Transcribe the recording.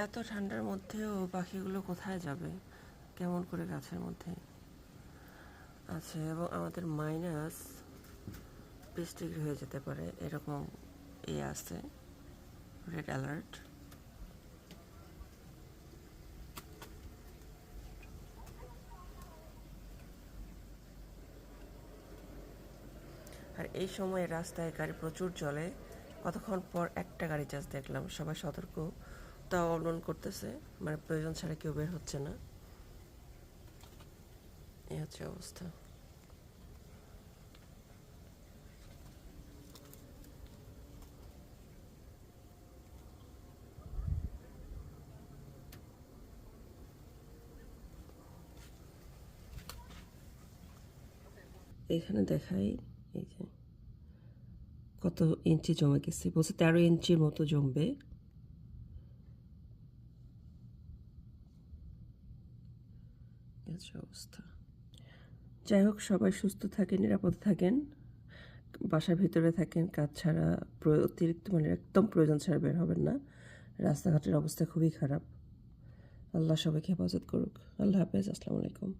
এত ঠান্ডার মধ্যেও পাখিগুলো কোথায় যাবে, কেমন করে গাছের মধ্যে আছে। এবং আমাদের -20 ডিগ্রি হয়ে যেতে পারে, এরকম আছে, রেড অ্যালার্ট। আর এই সময় রাস্তায় গাড়ি প্রচুর চলে। কতক্ষণ পর একটা গাড়ি জাস্ট দেখলাম, সবাই সতর্ক, তাও অবলম্বন করতেছে, মানে প্রয়োজন ছাড়া কেউ বের হচ্ছে না। এই হচ্ছে অবস্থা। এখানে দেখাই, এই যে কত ইঞ্চি জমে গেছে, বলছে 13 ইঞ্চির মতো জমবে। অবস্থা। যাই হোক, সবাই সুস্থ থাকেন, নিরাপদে থাকেন, বাসার ভিতরে থাকেন, কাজ ছাড়া অতিরিক্ত মানে একদম প্রয়োজন ছাড়া বের হবেন না। রাস্তাঘাটের অবস্থা খুবই খারাপ। আল্লাহ সবাইকে হেফাজত করুক। আল্লাহ হাফেজ। আসসালামু আলাইকুম।